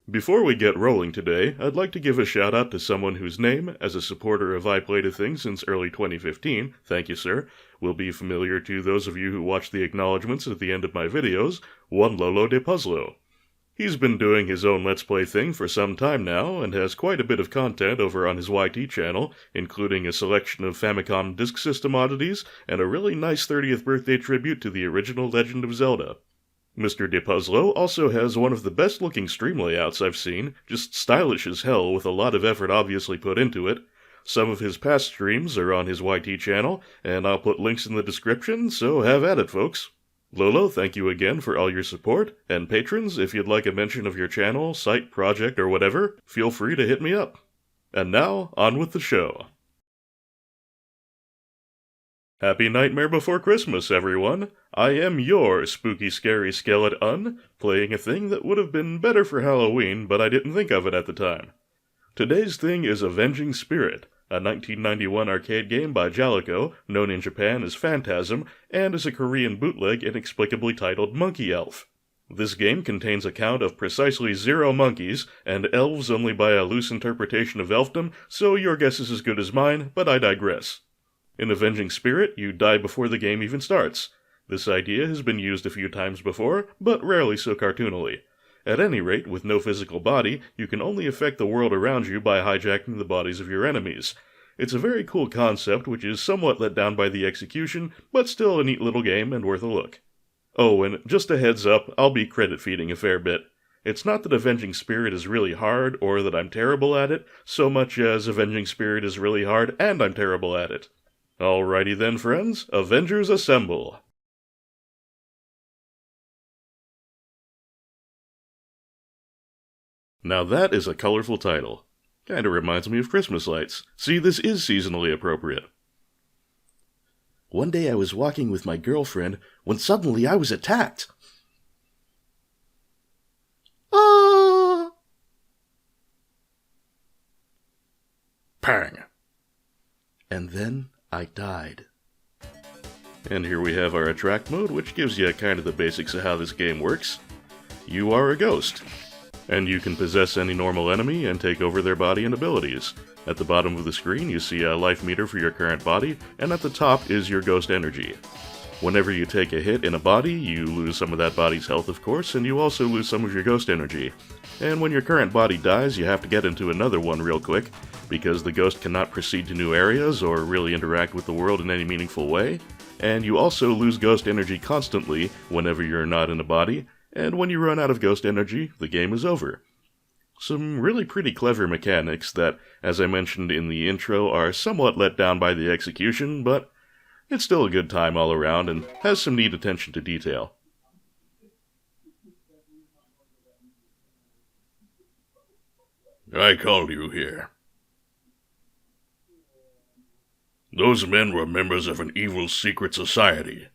Before we get rolling today, I'd like to give a shout out to someone whose name, as a supporter of I Played a Thing since early 2015, thank you sir, will be familiar to those of you who watch the acknowledgements at the end of my videos, one Lolo de Puzzlo. He's been doing his own Let's Play thing for some time now, and has quite a bit of content over on his YT channel, including a selection of Famicom Disk System oddities, and a really nice 30th birthday tribute to the original Legend of Zelda. Mr. DePuzzlo also has one of the best looking stream layouts I've seen, just stylish as hell with a lot of effort obviously put into it. Some of his past streams are on his YT channel, and I'll put links in the description, so have at it, folks. Lolo, thank you again for all your support, and patrons, if you'd like a mention of your channel, site, project, or whatever, feel free to hit me up. And now, on with the show. Happy Nightmare Before Christmas, everyone! I am your spooky scary skeleton, playing a thing that would have been better for Halloween, but I didn't think of it at the time. Today's thing is Avenging Spirit, a 1991 arcade game by Jalico, known in Japan as Phantasm, and as a Korean bootleg inexplicably titled Monkey Elf. This game contains a count of precisely 0 monkeys, and elves only by a loose interpretation of elfdom, so your guess is as good as mine, but I digress. In Avenging Spirit, you die before the game even starts. This idea has been used a few times before, but rarely so cartoonily. At any rate, with no physical body, you can only affect the world around you by hijacking the bodies of your enemies. It's a very cool concept, which is somewhat let down by the execution, but still a neat little game and worth a look. Oh, and just a heads up, I'll be credit feeding a fair bit. It's not that Avenging Spirit is really hard, or that I'm terrible at it, so much as Avenging Spirit is really hard and I'm terrible at it. Alrighty then, friends, Avengers Assemble! Now that is a colorful title. Kinda reminds me of Christmas lights. See, this is seasonally appropriate. One day I was walking with my girlfriend when suddenly I was attacked. Ah! Pang! And then I died. And here we have our attract mode, which gives you kind of the basics of how this game works. You are a ghost, and you can possess any normal enemy and take over their body and abilities. At the bottom of the screen you see a life meter for your current body, and at the top is your ghost energy. Whenever you take a hit in a body, you lose some of that body's health of course, and you also lose some of your ghost energy. And when your current body dies, you have to get into another one real quick, because the ghost cannot proceed to new areas or really interact with the world in any meaningful way. And you also lose ghost energy constantly whenever you're not in a body, and when you run out of ghost energy, the game is over. Some really pretty clever mechanics that, as I mentioned in the intro, are somewhat let down by the execution, but it's still a good time all around and has some neat attention to detail. I called you here. Those men were members of an evil secret society.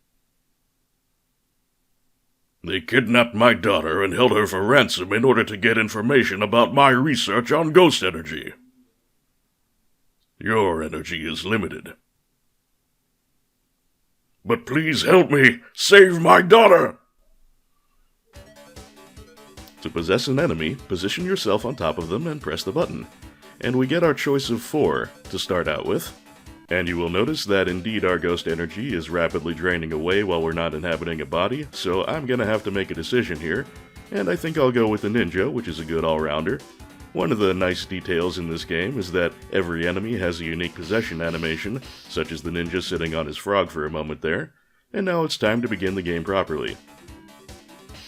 They kidnapped my daughter and held her for ransom in order to get information about my research on ghost energy. Your energy is limited. But please help me save my daughter! To possess an enemy, position yourself on top of them and press the button. And we get our choice of 4 to start out with. And you will notice that indeed our ghost energy is rapidly draining away while we're not inhabiting a body, so I'm gonna have to make a decision here, and I think I'll go with the ninja, which is a good all-rounder. One of the nice details in this game is that every enemy has a unique possession animation, such as the ninja sitting on his frog for a moment there, and now it's time to begin the game properly.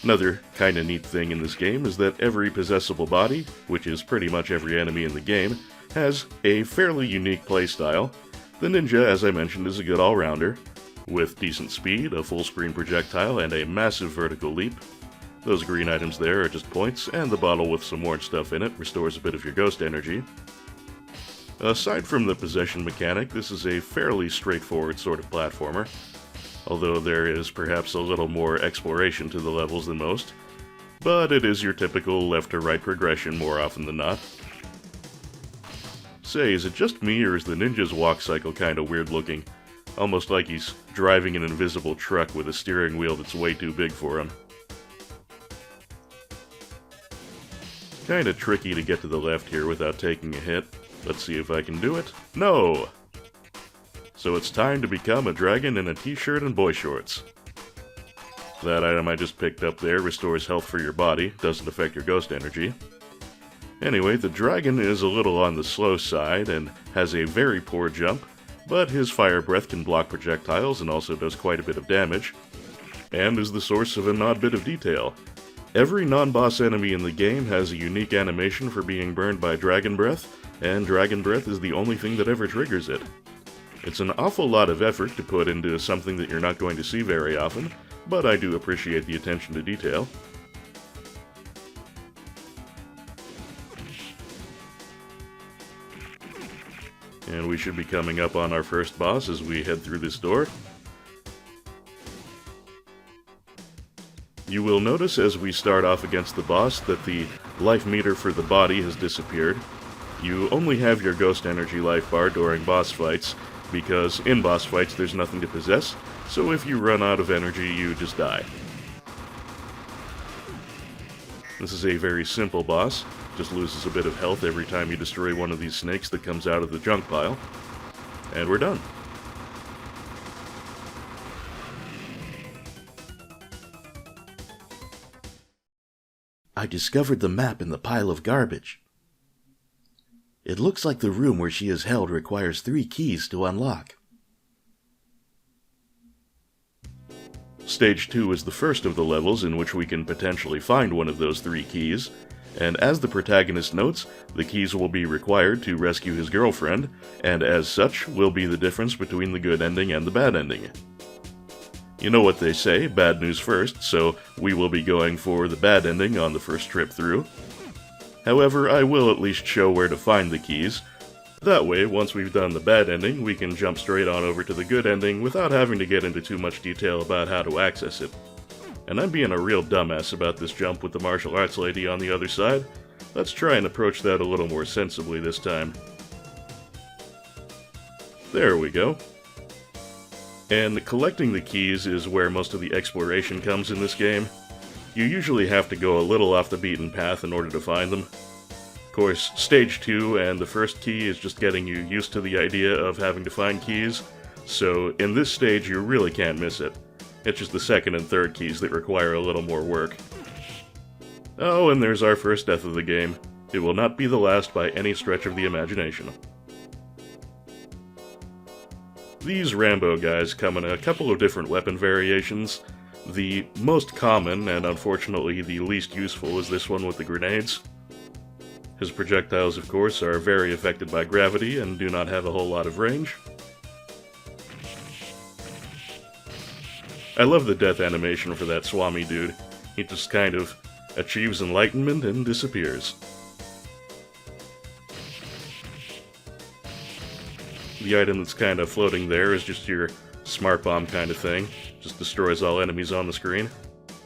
Another kinda neat thing in this game is that every possessable body, which is pretty much every enemy in the game, has a fairly unique playstyle. The ninja, as I mentioned, is a good all-rounder, with decent speed, a full-screen projectile, and a massive vertical leap. Those green items there are just points, and the bottle with some orange stuff in it restores a bit of your ghost energy. Aside from the possession mechanic, this is a fairly straightforward sort of platformer, although there is perhaps a little more exploration to the levels than most, but it is your typical left-to-right progression more often than not. Say, is it just me, or is the ninja's walk cycle kinda weird looking? Almost like he's driving an invisible truck with a steering wheel that's way too big for him. Kinda tricky to get to the left here without taking a hit. Let's see if I can do it. No! So it's time to become a dragon in a t-shirt and boy shorts. That item I just picked up there restores health for your body, doesn't affect your ghost energy. Anyway, the dragon is a little on the slow side and has a very poor jump, but his fire breath can block projectiles and also does quite a bit of damage, and is the source of an odd bit of detail. Every non-boss enemy in the game has a unique animation for being burned by dragon breath, and dragon breath is the only thing that ever triggers it. It's an awful lot of effort to put into something that you're not going to see very often, but I do appreciate the attention to detail. And we should be coming up on our first boss as we head through this door. You will notice as we start off against the boss that the life meter for the body has disappeared. You only have your ghost energy life bar during boss fights, because in boss fights there's nothing to possess, so if you run out of energy you just die. This is a very simple boss, just loses a bit of health every time you destroy one of these snakes that comes out of the junk pile. And we're done. I discovered the map in the pile of garbage. It looks like the room where she is held requires 3 keys to unlock. Stage 2 is the first of the levels in which we can potentially find one of those 3 keys, and as the protagonist notes, the keys will be required to rescue his girlfriend, and as such will be the difference between the good ending and the bad ending. You know what they say, bad news first, so we will be going for the bad ending on the first trip through. However, I will at least show where to find the keys. That way, once we've done the bad ending, we can jump straight on over to the good ending without having to get into too much detail about how to access it. And I'm being a real dumbass about this jump with the martial arts lady on the other side. Let's try and approach that a little more sensibly this time. There we go. And collecting the keys is where most of the exploration comes in this game. You usually have to go a little off the beaten path in order to find them. Of course, Stage 2 and the first key is just getting you used to the idea of having to find keys, so in this stage you really can't miss it. It's just the second and third keys that require a little more work. Oh, and there's our first death of the game. It will not be the last by any stretch of the imagination. These Rambo guys come in a couple of different weapon variations. The most common, and unfortunately the least useful, is this one with the grenades. His projectiles, of course, are very affected by gravity and do not have a whole lot of range. I love the death animation for that Swami dude. He just kind of achieves enlightenment and disappears. The item that's kind of floating there is just your smart bomb kind of thing. Just destroys all enemies on the screen.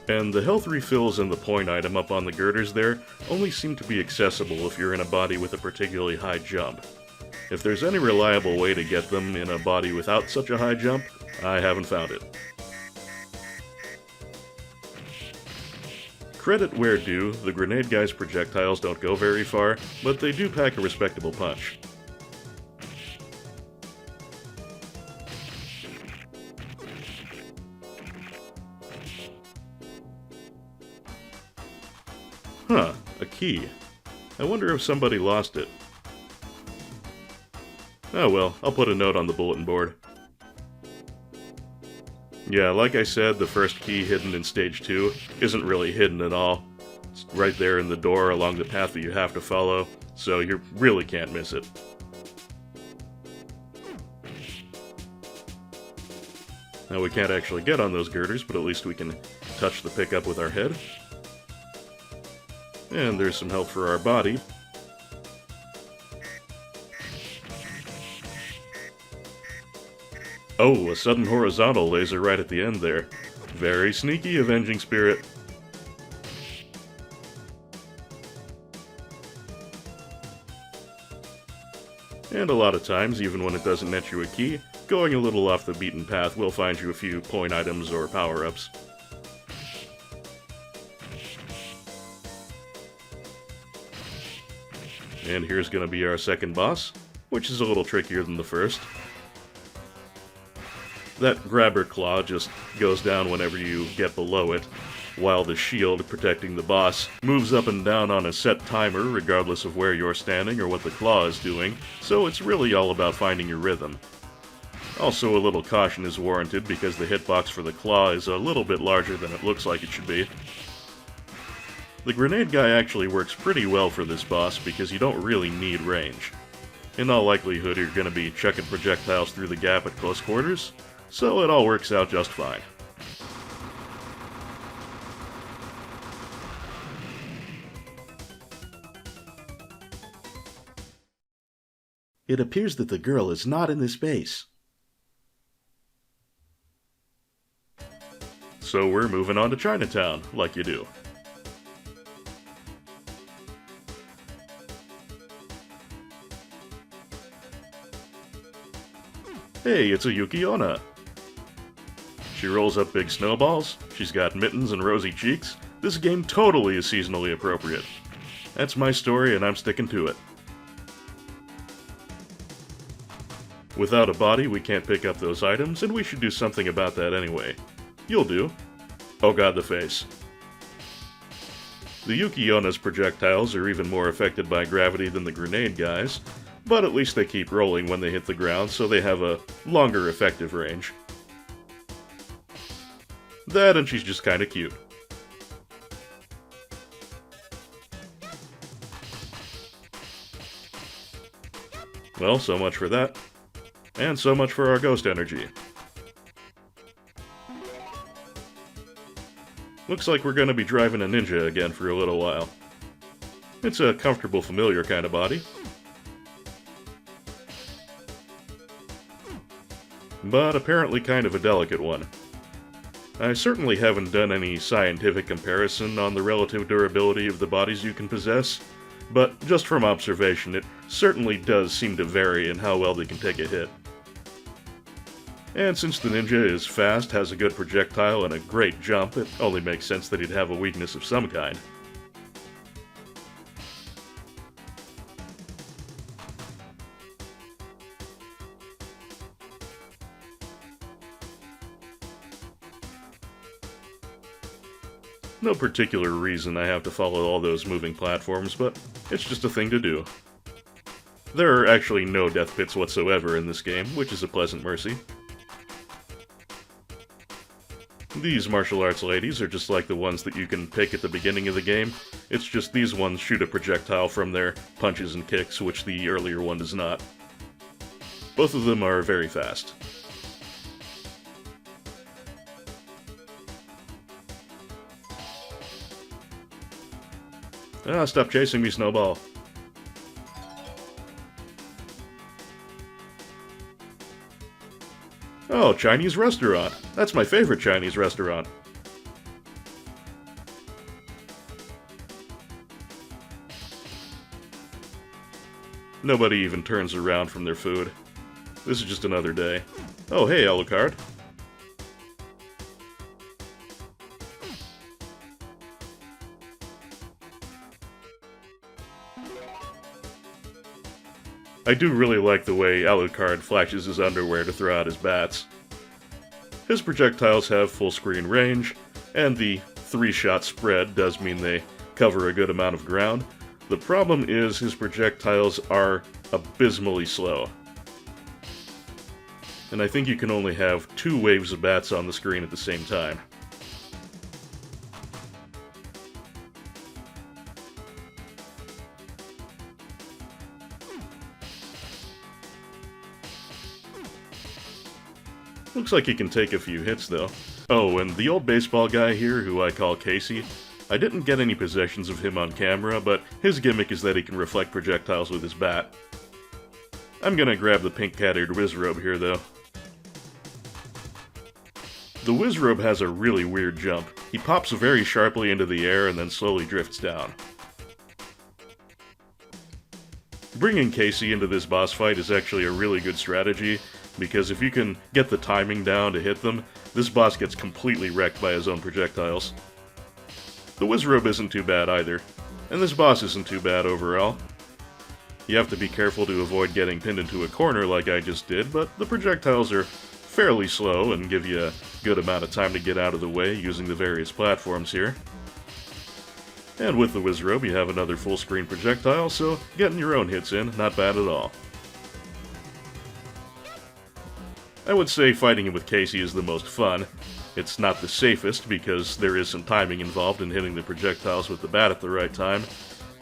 And the health refills and the point item up on the girders there only seem to be accessible if you're in a body with a particularly high jump. If there's any reliable way to get them in a body without such a high jump, I haven't found it. Credit where due, the grenade guy's projectiles don't go very far, but they do pack a respectable punch. Huh, a key. I wonder if somebody lost it. Oh well, I'll put a note on the bulletin board. Yeah, like I said, the first key hidden in Stage 2 isn't really hidden at all. It's right there in the door along the path that you have to follow, so you really can't miss it. Now we can't actually get on those girders, but at least we can touch the pickup with our head. And there's some help for our body. Oh, a sudden horizontal laser right at the end there. Very sneaky, Avenging Spirit. And a lot of times, even when it doesn't net you a key, going a little off the beaten path will find you a few point items or power-ups. And here's going to be our second boss, which is a little trickier than the first. That grabber claw just goes down whenever you get below it, while the shield protecting the boss moves up and down on a set timer regardless of where you're standing or what the claw is doing, so it's really all about finding your rhythm. Also, a little caution is warranted because the hitbox for the claw is a little bit larger than it looks like it should be. The grenade guy actually works pretty well for this boss because you don't really need range. In all likelihood, you're going to be chucking projectiles through the gap at close quarters, so it all works out just fine. It appears that the girl is not in this base. So we're moving on to Chinatown, like you do. Hey, it's a Yuki-onna. She rolls up big snowballs, she's got mittens and rosy cheeks. This game totally is seasonally appropriate. That's my story and I'm sticking to it. Without a body, we can't pick up those items, and we should do something about that anyway. You'll do. Oh god, the face. The Yuki-onna's projectiles are even more affected by gravity than the grenade guys, but at least they keep rolling when they hit the ground, so they have a longer effective range. That, and she's just kinda cute. Well, so much for that. And so much for our ghost energy. Looks like we're gonna be driving a ninja again for a little while. It's a comfortable, familiar kind of body. But apparently kind of a delicate one. I certainly haven't done any scientific comparison on the relative durability of the bodies you can possess, but just from observation, it certainly does seem to vary in how well they can take a hit. And since the ninja is fast, has a good projectile, and a great jump, it only makes sense that he'd have a weakness of some kind. No particular reason I have to follow all those moving platforms, but it's just a thing to do. There are actually no death pits whatsoever in this game, which is a pleasant mercy. These martial arts ladies are just like the ones that you can pick at the beginning of the game. It's just these ones shoot a projectile from their punches and kicks, which the earlier one does not. Both of them are very fast. Ah, stop chasing me, Snowball. Oh, Chinese restaurant. That's my favorite Chinese restaurant. Nobody even turns around from their food. This is just another day. Oh, hey, Alucard. I do really like the way Alucard flashes his underwear to throw out his bats. His projectiles have full screen range, and the 3-shot spread does mean they cover a good amount of ground. The problem is his projectiles are abysmally slow. And I think you can only have 2 waves of bats on the screen at the same time. Looks like he can take a few hits, though. Oh, and the old baseball guy here, who I call Casey, I didn't get any possessions of him on camera, but his gimmick is that he can reflect projectiles with his bat. I'm gonna grab the pink-cat-eared Wizrobe here, though. The Wizrobe has a really weird jump. He pops very sharply into the air and then slowly drifts down. Bringing Casey into this boss fight is actually a really good strategy, because if you can get the timing down to hit them, this boss gets completely wrecked by his own projectiles. The Wizrobe isn't too bad either, and this boss isn't too bad overall. You have to be careful to avoid getting pinned into a corner like I just did, but the projectiles are fairly slow and give you a good amount of time to get out of the way using the various platforms here. And with the Wizrobe, you have another full-screen projectile, so getting your own hits in, not bad at all. I would say fighting it with Casey is the most fun. It's not the safest, because there is some timing involved in hitting the projectiles with the bat at the right time,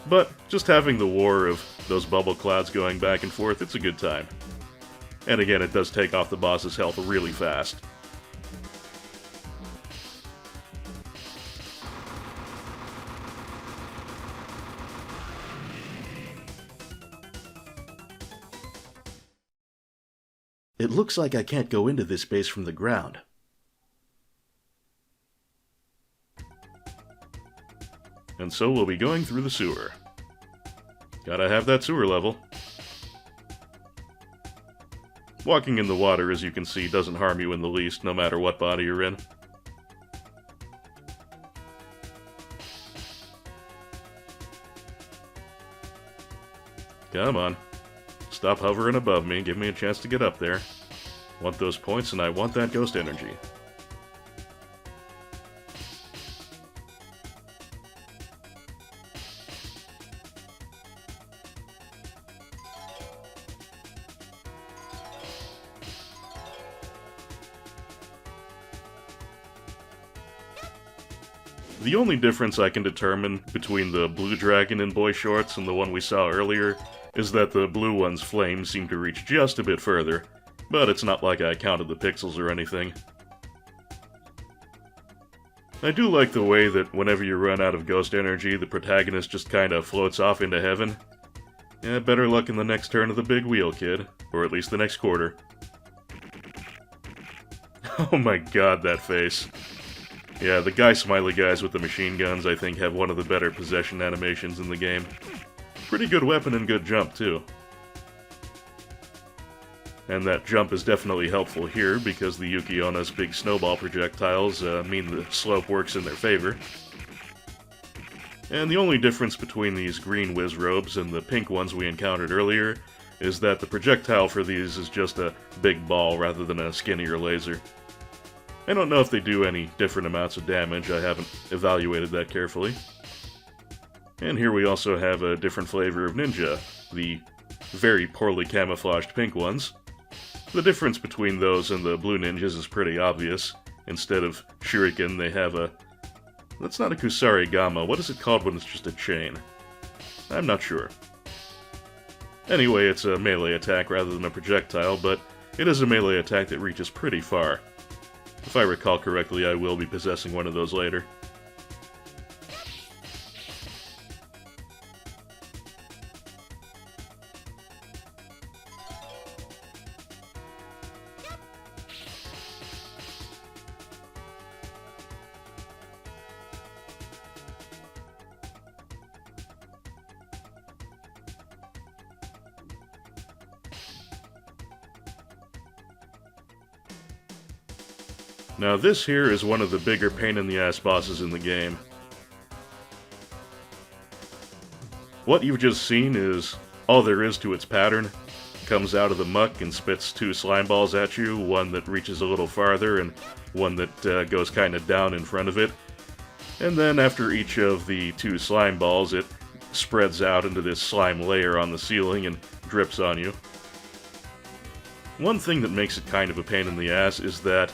but just having the war of those bubble clouds going back and forth, it's a good time. And again, it does take off the boss's health really fast. It looks like I can't go into this base from the ground. And so we'll be going through the sewer. Gotta have that sewer level. Walking in the water, as you can see, doesn't harm you in the least, no matter what body you're in. Come on. Stop hovering above me, give me a chance to get up there. Want those points, and I want that ghost energy. The only difference I can determine between the blue dragon in boy shorts and the one we saw earlier is that the blue one's flames seem to reach just a bit further, but it's not like I counted the pixels or anything. I do like the way that whenever you run out of ghost energy, the protagonist just kinda floats off into heaven. Yeah, better luck in the next turn of the big wheel, kid. Or at least the next quarter. Oh my god, that face. Yeah, the guy smiley guys with the machine guns, I think, have one of the better possession animations in the game. Pretty good weapon and good jump, too. And that jump is definitely helpful here, because the Yukiona's big snowball projectiles mean the slope works in their favor. And the only difference between these green Wizrobes and the pink ones we encountered earlier is that the projectile for these is just a big ball rather than a skinnier laser. I don't know if they do any different amounts of damage, I haven't evaluated that carefully. And here we also have a different flavor of ninja, the very poorly camouflaged pink ones. The difference between those and the blue ninjas is pretty obvious. Instead of shuriken, they have a... That's not a Kusari Gama, what is it called when it's just a chain? I'm not sure. Anyway, it's a melee attack rather than a projectile, but it is a melee attack that reaches pretty far. If I recall correctly, I will be possessing one of those later. Now this here is one of the bigger pain-in-the-ass bosses in the game. What you've just seen is all there is to its pattern. It comes out of the muck and spits two slime balls at you, one that reaches a little farther and one that goes kinda down in front of it. And then after each of the two slime balls, it spreads out into this slime layer on the ceiling and drips on you. One thing that makes it kind of a pain in the ass is that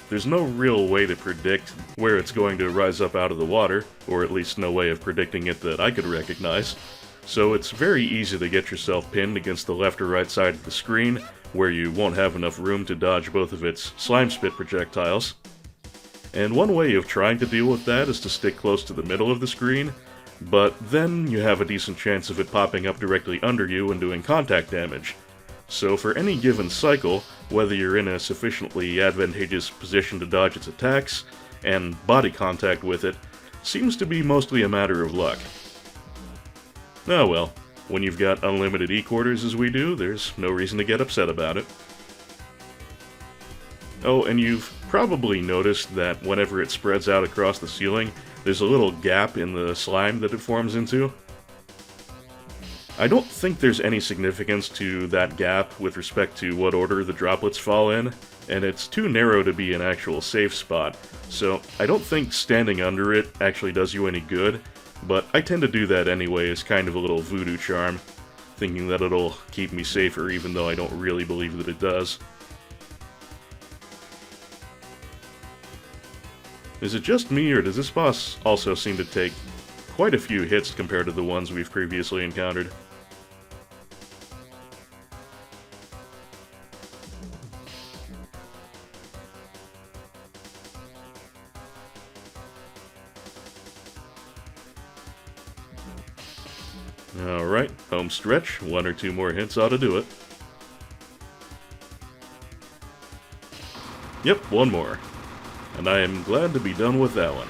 there's no real way to predict where it's going to rise up out of the water, or at least no way of predicting it that I could recognize. So it's very easy to get yourself pinned against the left or right side of the screen, where you won't have enough room to dodge both of its slime spit projectiles. And one way of trying to deal with that is to stick close to the middle of the screen, but then you have a decent chance of it popping up directly under you and doing contact damage. So for any given cycle, whether you're in a sufficiently advantageous position to dodge its attacks, and body contact with it, seems to be mostly a matter of luck. Oh well, when you've got unlimited E-quarters as we do, there's no reason to get upset about it. Oh, and you've probably noticed that whenever it spreads out across the ceiling, there's a little gap in the slime that it forms into. I don't think there's any significance to that gap with respect to what order the droplets fall in, and it's too narrow to be an actual safe spot, so I don't think standing under it actually does you any good, but I tend to do that anyway as kind of a little voodoo charm, thinking that it'll keep me safer even though I don't really believe that it does. Is it just me, or does this boss also seem to take quite a few hits compared to the ones we've previously encountered? Alright, home stretch. 1 or 2 more hits ought to do it. Yep, 1 more. And I am glad to be done with that one.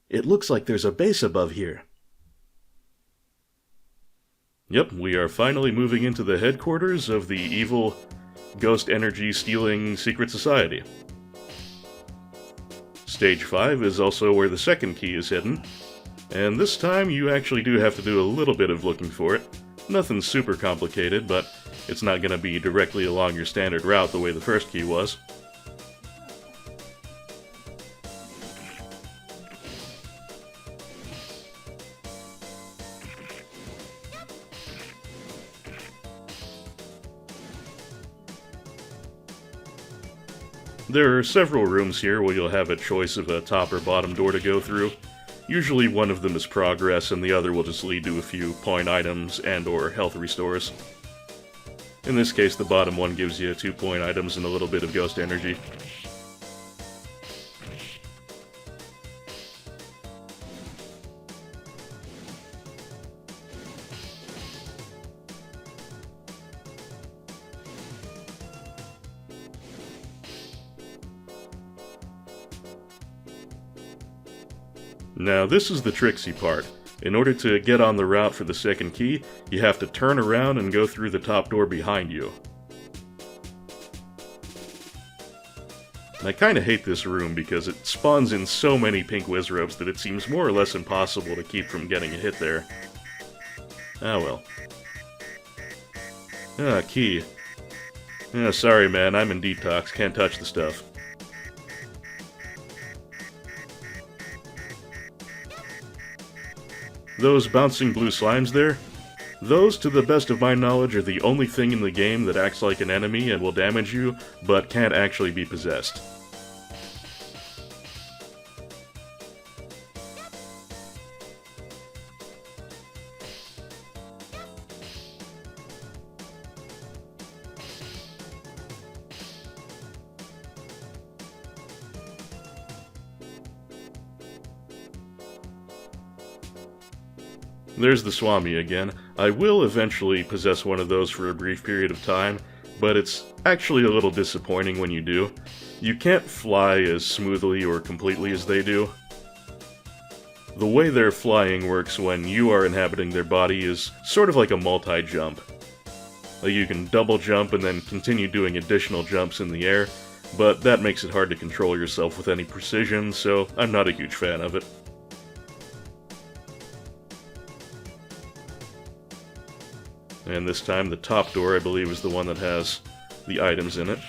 It looks like there's a base above here. Yep, we are finally moving into the headquarters of the evil ghost energy stealing secret society. Stage 5 is also where the second key is hidden, and this time you actually do have to do a little bit of looking for it. Nothing super complicated, but it's not going to be directly along your standard route the way the first key was. There are several rooms here where you'll have a choice of a top or bottom door to go through. Usually one of them is progress, and the other will just lead to a few point items and or health restores. In this case, the bottom one gives you 2 point items and a little bit of ghost energy. Now, this is the tricksy part. In order to get on the route for the second key, you have to turn around and go through the top door behind you. And I kinda hate this room because it spawns in so many pink Wizrobes that it seems more or less impossible to keep from getting a hit there. Ah well. Ah, key. Ah, sorry man, I'm in detox, can't touch the stuff. Those bouncing blue slimes there? Those, to the best of my knowledge, are the only thing in the game that acts like an enemy and will damage you, but can't actually be possessed. There's the Swami again. I will eventually possess one of those for a brief period of time, but it's actually a little disappointing when you do. You can't fly as smoothly or completely as they do. The way their flying works when you are inhabiting their body is sort of like a multi-jump. Like you can double jump and then continue doing additional jumps in the air, but that makes it hard to control yourself with any precision, so I'm not a huge fan of it. And this time the top door, I believe, is the one that has the items in it.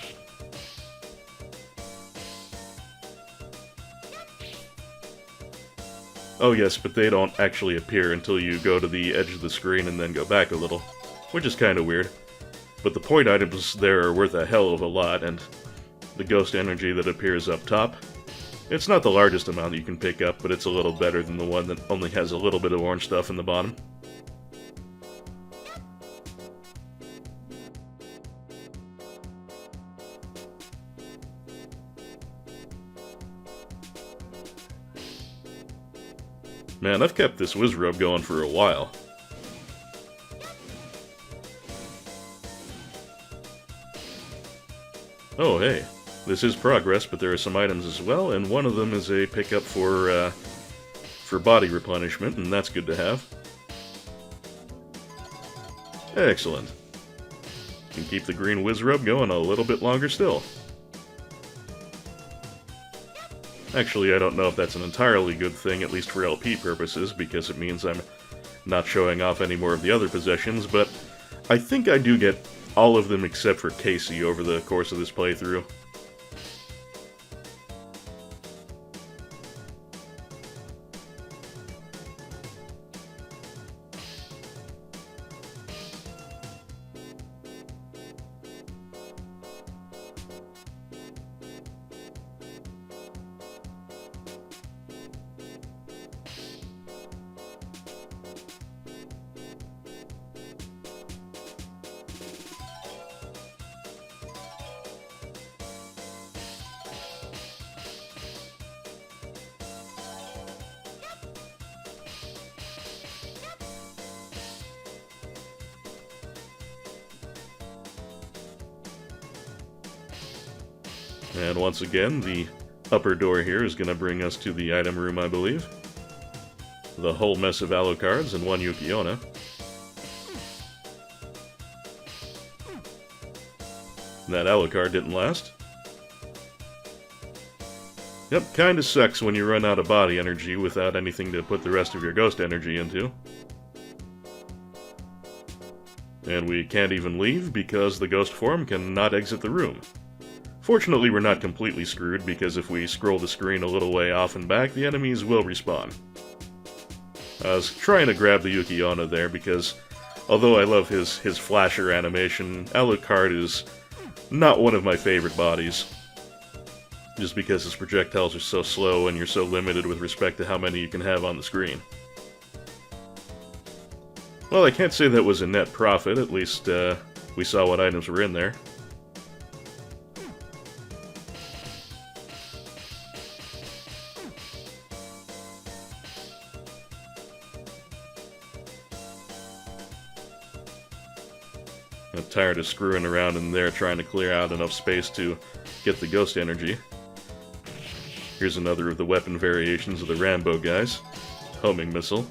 Oh yes, but they don't actually appear until you go to the edge of the screen and then go back a little, which is kinda weird. But the point items there are worth a hell of a lot, and the ghost energy that appears up top, it's not the largest amount that you can pick up, but it's a little better than the one that only has a little bit of orange stuff in the bottom. Man, I've kept this Wizrobe going for a while. Oh hey, this is progress, but there are some items as well, and one of them is a pickup for body replenishment, and that's good to have. Excellent. Can keep the green Wizrobe going a little bit longer still. Actually, I don't know if that's an entirely good thing, at least for LP purposes, because it means I'm not showing off any more of the other possessions, but I think I do get all of them except for Casey over the course of this playthrough. And once again, the upper door here is going to bring us to the item room, I believe. The whole mess of Alucards and one Yukiona. That Alucard didn't last. Yep, kinda sucks when you run out of body energy without anything to put the rest of your ghost energy into. And we can't even leave because the ghost form cannot exit the room. Fortunately, we're not completely screwed, because if we scroll the screen a little way off and back, the enemies will respawn. I was trying to grab the Yukiona there, because although I love his flasher animation, Alucard is not one of my favorite bodies. Just because his projectiles are so slow and you're so limited with respect to how many you can have on the screen. Well, I can't say that was a net profit, at least we saw what items were in there. I'm tired of screwing around in there trying to clear out enough space to get the ghost energy. Here's another of the weapon variations of the Rambo guys. Homing missile.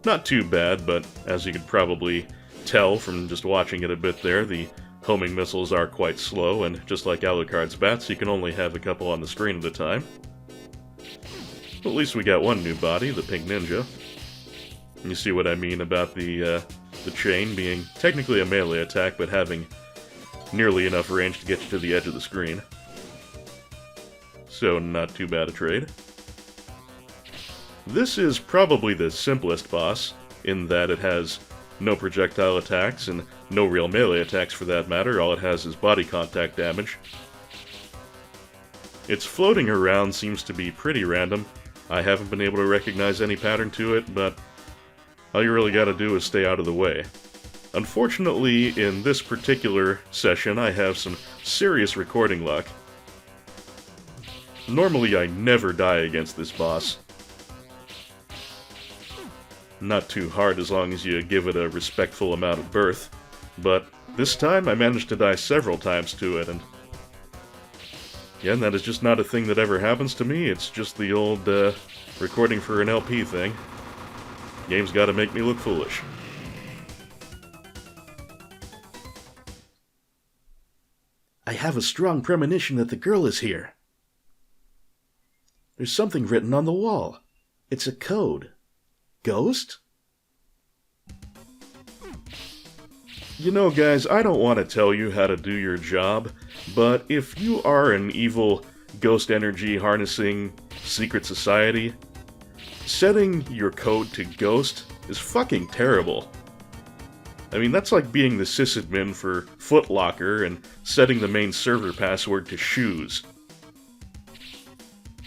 Not too bad, but as you could probably tell from just watching it a bit there, the homing missiles are quite slow, and just like Alucard's bats, you can only have a couple on the screen at a time. At least we got one new body, the Pink Ninja. You see what I mean about the chain being technically a melee attack, but having nearly enough range to get you to the edge of the screen. So, not too bad a trade. This is probably the simplest boss, in that it has no projectile attacks, and no real melee attacks for that matter. All it has is body contact damage. Its floating around seems to be pretty random. I haven't been able to recognize any pattern to it, but all you really gotta do is stay out of the way. Unfortunately, in this particular session, I have some serious recording luck. Normally, I never die against this boss. Not too hard as long as you give it a respectful amount of birth, but this time I managed to die several times to it, and again, that is just not a thing that ever happens to me. It's just the old recording for an LP thing. Game's gotta make me look foolish. I have a strong premonition that the girl is here. There's something written on the wall. It's a code. Ghost? You know, guys, I don't want to tell you how to do your job, but if you are an evil ghost energy harnessing secret society, setting your code to Ghost is fucking terrible. I mean, that's like being the sysadmin for Foot Locker and setting the main server password to Shoes.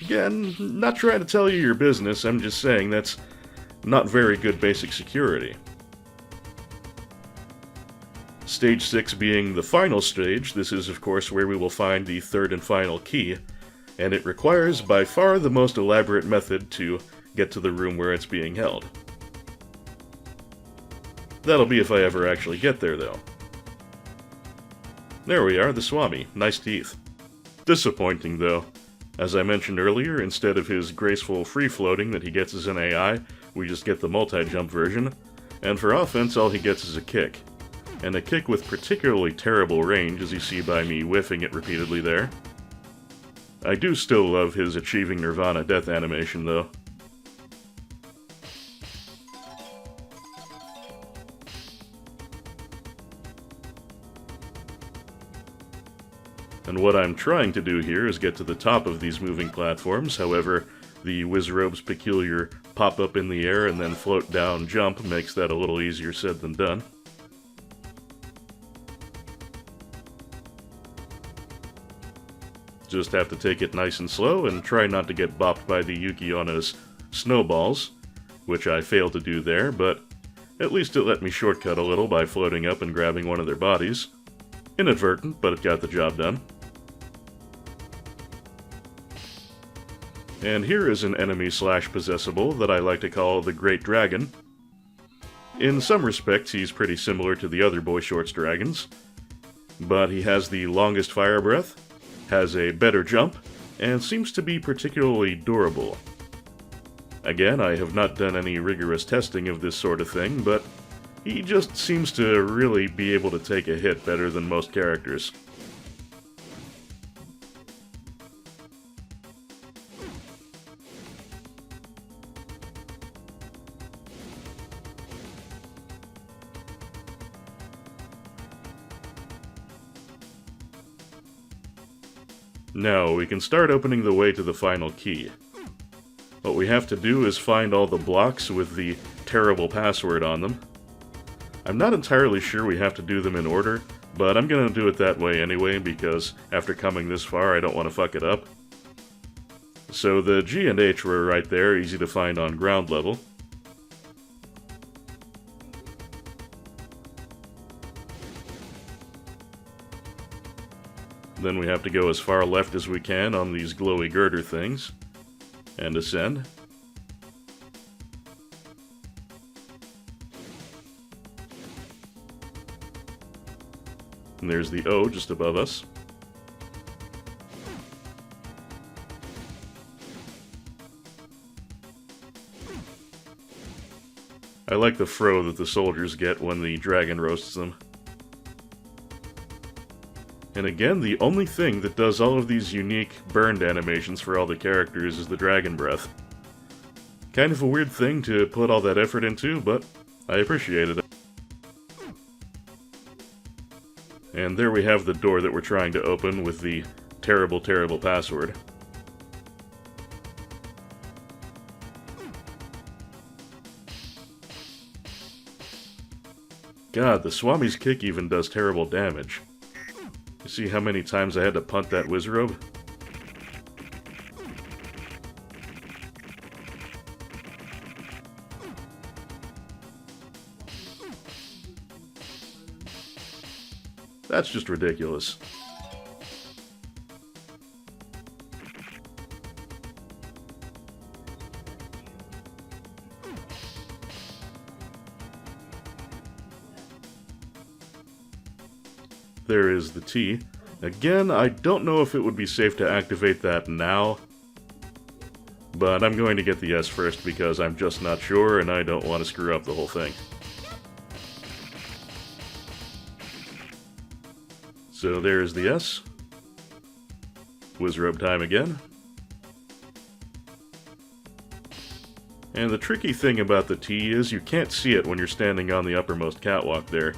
Again, not trying to tell you your business, I'm just saying that's not very good basic security. Stage 6 being the final stage, this is of course where we will find the third and final key, and it requires by far the most elaborate method to get to the room where it's being held. That'll be if I ever actually get there, though. There we are, the Swami. Nice teeth. Disappointing, though. As I mentioned earlier, instead of his graceful free-floating that he gets as an AI, we just get the multi-jump version, and for offense all he gets is a kick. And a kick with particularly terrible range, as you see by me whiffing it repeatedly there. I do still love his Achieving Nirvana death animation, though. And what I'm trying to do here is get to the top of these moving platforms. However, the Wizrobe's peculiar pop up in the air and then float down jump makes that a little easier said than done. Just have to take it nice and slow and try not to get bopped by the Yukiona's snowballs, which I failed to do there, but at least it let me shortcut a little by floating up and grabbing one of their bodies. Inadvertent, but it got the job done. And here is an enemy/possessable that I like to call the Great Dragon. In some respects, he's pretty similar to the other Boy Shorts dragons, but he has the longest fire breath, has a better jump, and seems to be particularly durable. Again, I have not done any rigorous testing of this sort of thing, but he just seems to really be able to take a hit better than most characters. Now, we can start opening the way to the final key. What we have to do is find all the blocks with the terrible password on them. I'm not entirely sure we have to do them in order, but I'm gonna do it that way anyway, because after coming this far, I don't want to fuck it up. So the G and H were right there, easy to find on ground level. Then we have to go as far left as we can on these glowy girder things, and ascend. And there's the O just above us. I like the fro that the soldiers get when the dragon roasts them. And again, the only thing that does all of these unique burned animations for all the characters is the dragon breath. Kind of a weird thing to put all that effort into, but I appreciated it. And there we have the door that we're trying to open with the terrible, terrible password. God, the Swami's kick even does terrible damage. You see how many times I had to punt that Wizrobe? That's just ridiculous. There is the T. Again, I don't know if it would be safe to activate that now, but I'm going to get the S first because I'm just not sure and I don't want to screw up the whole thing. So there's the S. Wizrobe time again. And the tricky thing about the T is you can't see it when you're standing on the uppermost catwalk there.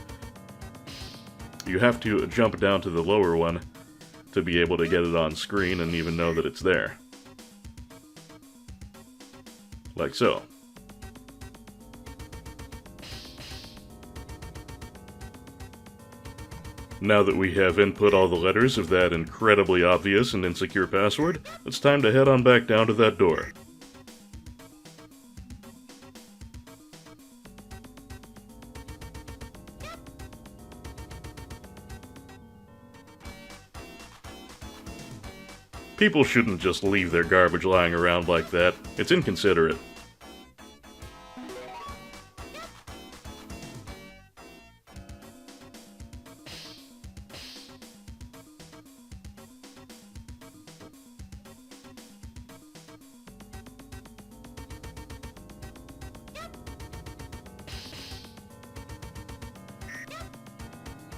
You have to jump down to the lower one to be able to get it on screen and even know that it's there. Like so. Now that we have input all the letters of that incredibly obvious and insecure password, it's time to head on back down to that door. People shouldn't just leave their garbage lying around like that. It's inconsiderate.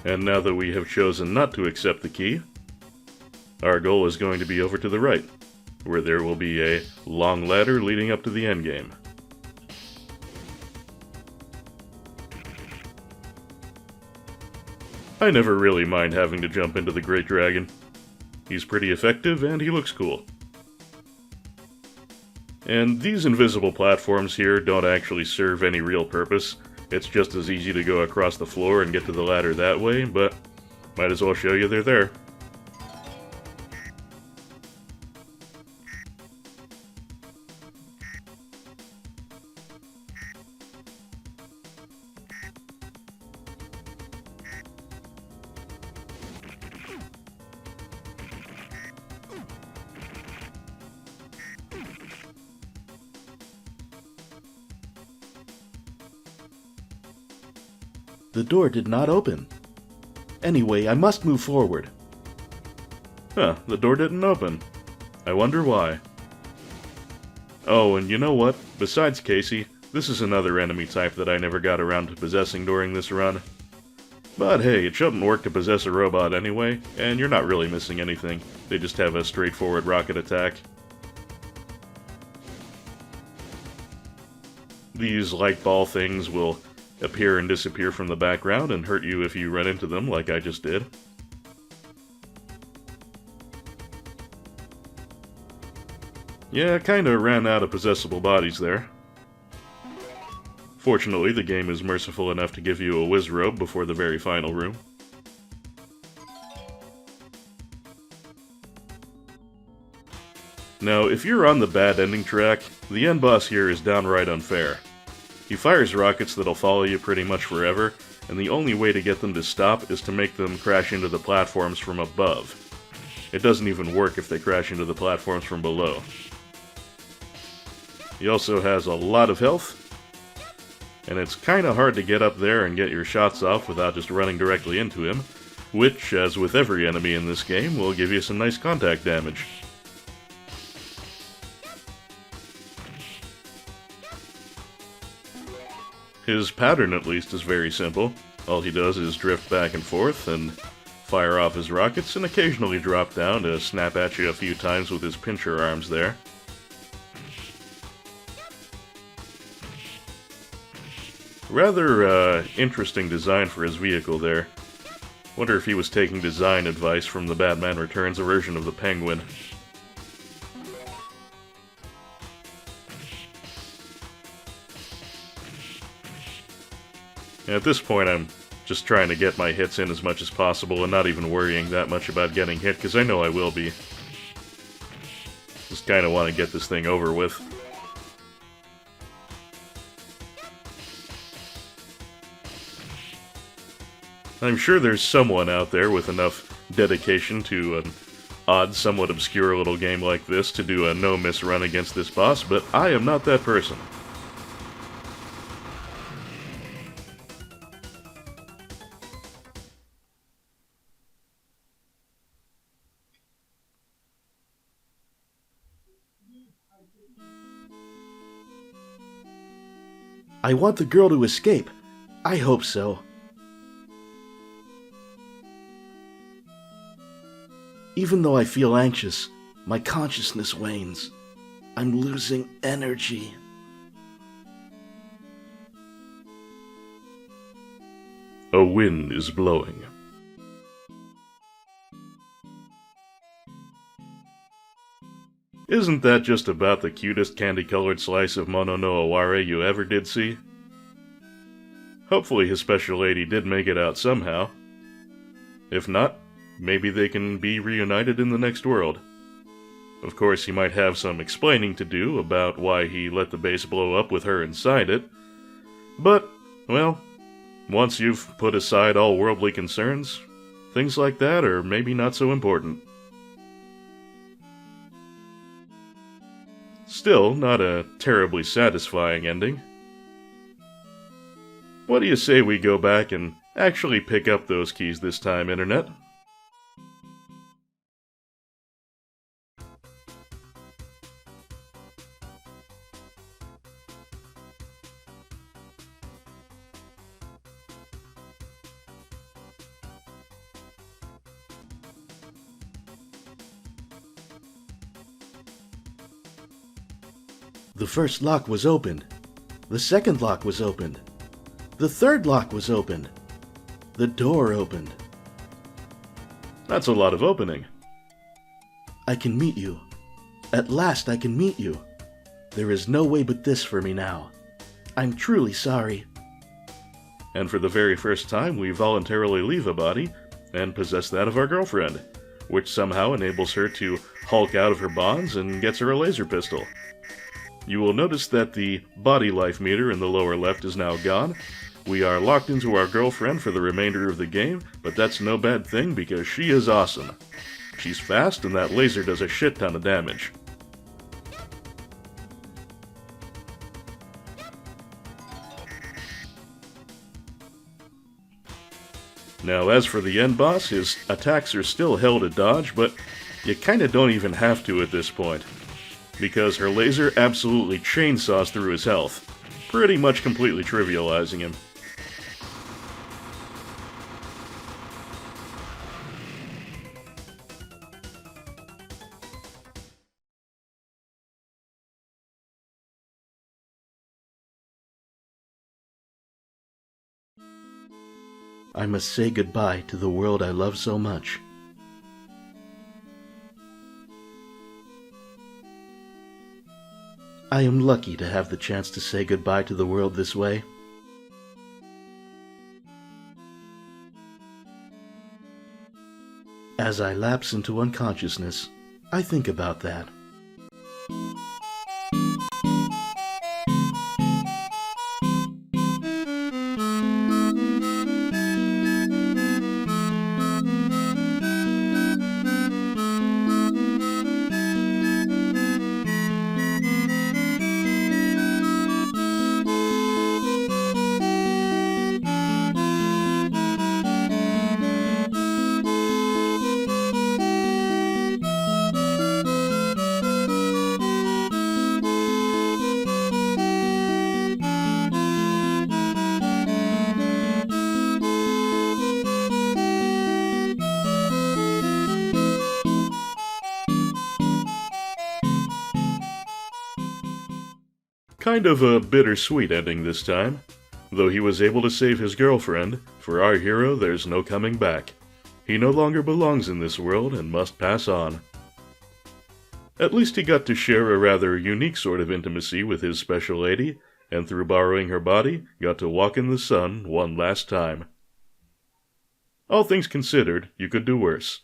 And now that we have chosen not to accept the key, Our goal is going to be over to the right, where there will be a long ladder leading up to the endgame. I never really mind having to jump into the Great Dragon. He's pretty effective and he looks cool. And these invisible platforms here don't actually serve any real purpose. It's just as easy to go across the floor and get to the ladder that way, but might as well show you they're there. The door did not open. Anyway, I must move forward. Huh, the door didn't open. I wonder why. Oh, and you know what? Besides Casey, this is another enemy type that I never got around to possessing during this run. But hey, it shouldn't work to possess a robot anyway, and you're not really missing anything. They just have a straightforward rocket attack. These light ball things will appear and disappear from the background and hurt you if you run into them like I just did. Yeah, kinda ran out of possessible bodies there. Fortunately, the game is merciful enough to give you a whiz robe before the very final room. Now, if you're on the bad ending track, the end boss here is downright unfair. He fires rockets that'll follow you pretty much forever, and the only way to get them to stop is to make them crash into the platforms from above. It doesn't even work if they crash into the platforms from below. He also has a lot of health, and it's kinda hard to get up there and get your shots off without just running directly into him, which, as with every enemy in this game, will give you some nice contact damage. His pattern, at least, is very simple. All he does is drift back and forth and fire off his rockets and occasionally drop down to snap at you a few times with his pincher arms there. Rather interesting design for his vehicle there. Wonder if he was taking design advice from the Batman Returns version of the Penguin. At this point, I'm just trying to get my hits in as much as possible and not even worrying that much about getting hit, because I know I will be. Just kind of want to get this thing over with. I'm sure there's someone out there with enough dedication to an odd, somewhat obscure little game like this to do a no-miss run against this boss, but I am not that person. I want the girl to escape. I hope so. Even though I feel anxious, my consciousness wanes. I'm losing energy. A wind is blowing. Isn't that just about the cutest candy-colored slice of Mono no Aware you ever did see? Hopefully his special lady did make it out somehow. If not, maybe they can be reunited in the next world. Of course, he might have some explaining to do about why he let the base blow up with her inside it. But, well, once you've put aside all worldly concerns, things like that are maybe not so important. Still, not a terribly satisfying ending. What do you say we go back and actually pick up those keys this time, Internet? The first lock was opened. The second lock was opened. The third lock was opened. The door opened. That's a lot of opening. I can meet you. At last I can meet you. There is no way but this for me now. I'm truly sorry. And for the very first time, we voluntarily leave a body and possess that of our girlfriend, which somehow enables her to hulk out of her bonds and gets her a laser pistol. You will notice that the body life meter in the lower left is now gone. We are locked into our girlfriend for the remainder of the game, but that's no bad thing because she is awesome. She's fast and that laser does a shit ton of damage. Now, as for the end boss, his attacks are still hell to dodge, but you kinda don't even have to at this point, because her laser absolutely chainsaws through his health, pretty much completely trivializing him. I must say goodbye to the world I love so much. I am lucky to have the chance to say goodbye to the world this way. As I lapse into unconsciousness, I think about that. Kind of a bittersweet ending this time. Though he was able to save his girlfriend, for our hero there's no coming back. He no longer belongs in this world and must pass on. At least he got to share a rather unique sort of intimacy with his special lady, and through borrowing her body, got to walk in the sun one last time. All things considered, you could do worse.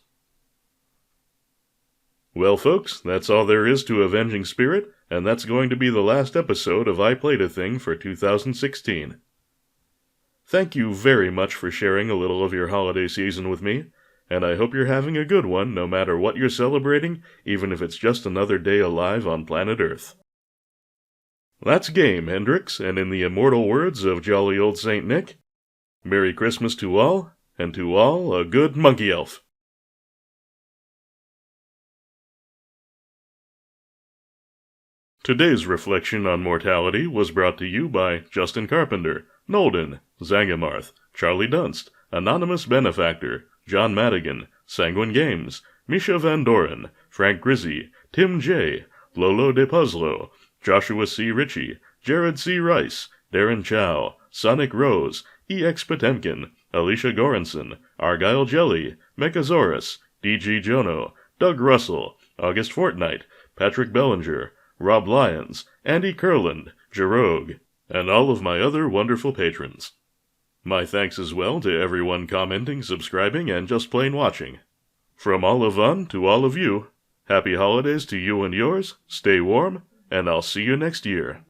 Well, folks, that's all there is to Avenging Spirit, and that's going to be the last episode of I Played a Thing for 2016. Thank you very much for sharing a little of your holiday season with me, and I hope you're having a good one no matter what you're celebrating, even if it's just another day alive on planet Earth. That's game, Hendrix, and in the immortal words of jolly old Saint Nick, Merry Christmas to all, and to all a good monkey elf. Today's reflection on mortality was brought to you by Justin Carpenter, Nolden, Zangamarth, Charlie Dunst, Anonymous Benefactor, John Madigan, Sanguine Games, Misha Van Doren, Frank Grizzy, Tim J., Lolo De Puzzlo, Joshua C. Ritchie, Jared C. Rice, Darren Chow, Sonic Rose, E.X. Potemkin, Alicia Goranson, Argyle Jelly, Mechasaurus, D.G. Jono, Doug Russell, August Fortnight, Patrick Bellinger, Rob Lyons, Andy Kurland, Jerogue, and all of my other wonderful patrons. My thanks as well to everyone commenting, subscribing, and just plain watching. From all of Un to all of you, happy holidays to you and yours, stay warm, and I'll see you next year.